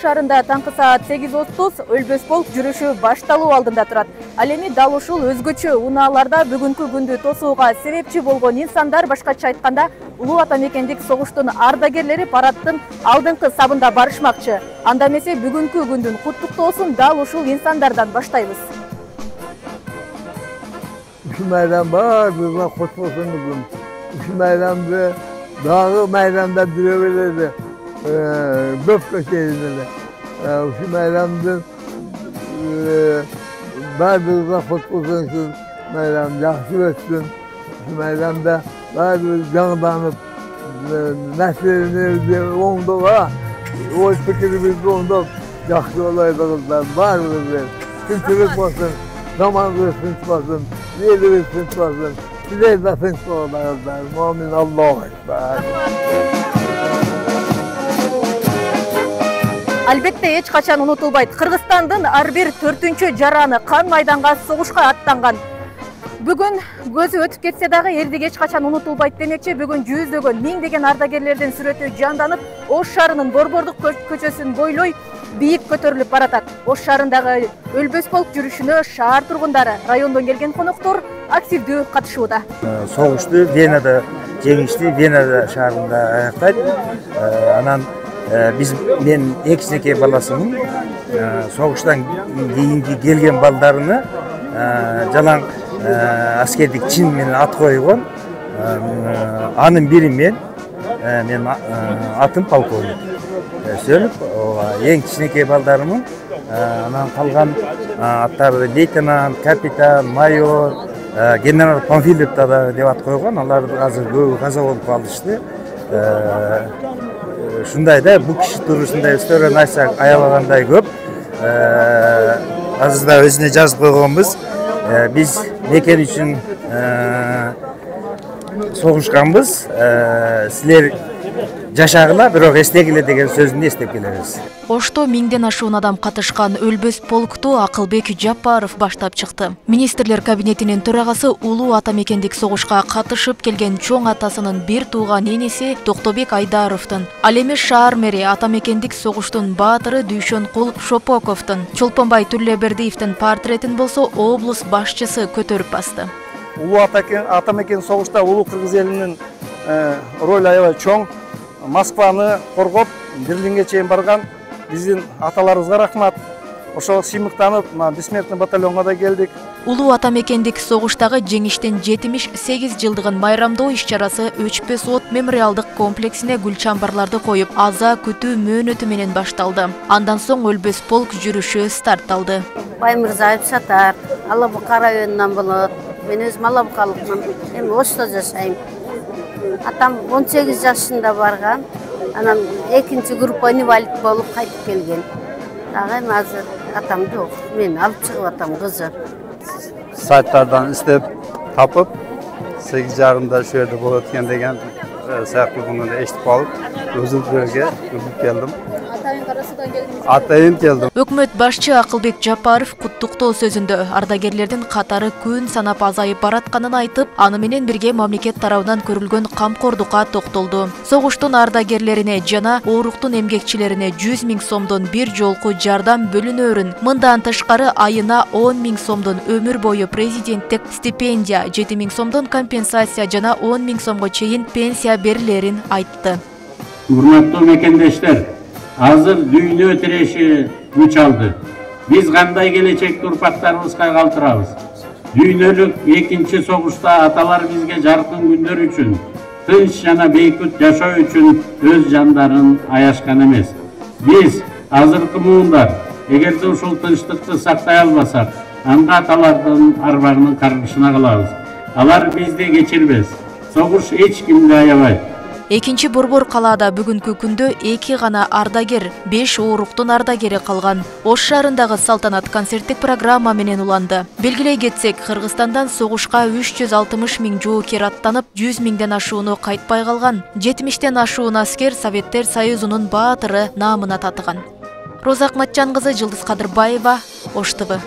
шаарында таңкы саат 8:30 Өлбөс полк жүрүшү башталуу алдында турат. Ал эми дал ушул өзгөчө унааларда бүгүнкү күндү тосууга себепчи болгон инсандар, башкача айтканда, улуу ата мекендик согуштун ардагерлери парадтын алдыңкы сабында барышмакчы. Анда эмесе бүгүнкү күндүн куттуктоосун дал ушул инсандардан баштайбыз. Şu meydan bardığına hoş olsun bugün. Şu meydanda, dağı meydanda duruyorlardı. Böf köşelerinde. Şu meydanda bardığına hoş olsun şu meydan, yaxşı olsun. Şu meydanda bardığına canlanıp, neslerini onda var. O fikirimiz onda yaxşı olaylarından bardığına. Kültürlük olsun. Zamanınız sıçmasın, yeriniz sıçmasın, size de sıçmalarlar. Muhammed Allahu Ekber. Albatta hech qachon unutulbayt. Qirg'izistondun har bir 4-cü jarany kan maydanga sog'ushga atlangan. Бүгүн көзү өтүп кетсе дагы элди эч качан унутулбайт демекчи. Бүгүн жүздөгөн, миңдеген ардагерлердин сүрөтү жанданып, Ош шаарынын Борбордук көчөсүн бойлой бийик көтөрүлүп баратат. Ош шаарындагы Өлбөс полк жүрүшүнө шаар тургундары, райондон келген коноктор активдүү катышууда. Согушту Венада жеңишти, Венада шаарында аяктайт. Анан мен экичинекей баласымын. Согуштан кийинки келген балдарыны жалаң аскердик чин менен ат койгон. Анын бири мен атым полковник. Сөйлөп, эң кичинекей балдарымын. Анан калган аттары лейтенант, капитан, майор, генерал Памфилов да деп ат койгон. Алар азыр көбү каза болуп калышты. Шундай да, бул киши туурасында өстөрөн айтсак аябагандай көп. Азыр да өзүнө жазып койгонбуз. Biz mekan için soğuşkanbız. Sizler жашагыла, бирок эстегиле деген сөзүндү эстеп келебиз. Ошто миңден ашуун адам катышкан Өлбөс полкту Акылбек Жапаров баштап чыкты. Министрлер кабинетинин төрагасы улуу ата мекендик согушка катышып келген чоң атасынын бир тууган энеси Токтобек Айдаровдун, ал эми шаар мэри ата мекендик согуштун баатыры Дүйшөнкул Шопоковдун, Чолпонбай Түрлөбердиевдин портретин болсо облус башчысы көтөрүп басты. Улуу ата мекен согушта улуу кыргыз элинин ролу аябай чоң. Москваны коргоп, Берлинге чейин барган биздин аталарыбызга рахмат. Ошол сыймыктанып, бессмертный батальонго да келдик. Улуу ата мекендик согуштагы жеңиштин 78 жылдыгын майрамдоо иш-чарасы Өчпөс от мемориалдык комплексине гүл чамбарларды коюп, аза күтүү мөөнөтү менен башталды. Андан соң Өлбөс полк жүрүшү стартталды. Баймырзаев Сатар, Алабука районунан болот. Мен өзүм Алабукалыкмын. Эми Ошто жашайм. Атам 18 жашында барган, анан экинчи группа инвалид болуп кайтып келген. Дагы азыр атам жок, мен алып чыгып атам кызы. Сайттардан издеп тапып, 8 жарымда şu yerде болот экен деген сыяктуулугун эстип алып, өзүм жерге келдим. Атайын келдим. Өкмөт башчы Акылбек Жапаров куттуктоо сөзүндө ардагерлердин катары күн санап азайып баратканын айтып, аны менен бирге мамлекет тарабынан көрүлгөн камкордукка токтолду. Согуштун ардагерлерине жана ооруктун эмгекчилерине 100 000 сомдон бир жолку жардам бөлүнөрүн, мындан тышкары айына 10 000 сомдон өмүр бою президенттик стипендия, 7 000 сомдон компенсация жана 10 000 сомго чейин пенсия берилерин айтты. Урматтуу мекендештер, азыр дүйнө тиреши күч алды. Биз кандай келечекти урпактарыбызга калтырабыз. Дүйнөлүк экинчи согушта аталар бизге жаркын күндөр үчүн, тынч жана бейкут жашоо үчүн өз жандарын аяшкан эмес. Биз азыркы муундар, эгерде ушул тынчтыкты сактай албасак, анда аталардын арбагынын каргышына калабыз. Алар бизди кечирбес. Согуш эч кимди аябайт. Экинчи Борбор калаада бүгүнкү күндө 2 гана ардагер, 5 ооруктун ардагери калган. Ош шаарындагы салтанат концерттик программа менен уланды. Белгилей кетсек, Кыргызстандан согушка 360 000 жоокер аттанып, 100 000ден ашууну кайтпай калган. 70тен ашуун аскер Советтер Союзунун баатыры наамына татыган. Роза Акматжан кызы, Жылдыз Кадырбаева, Ош ТВ.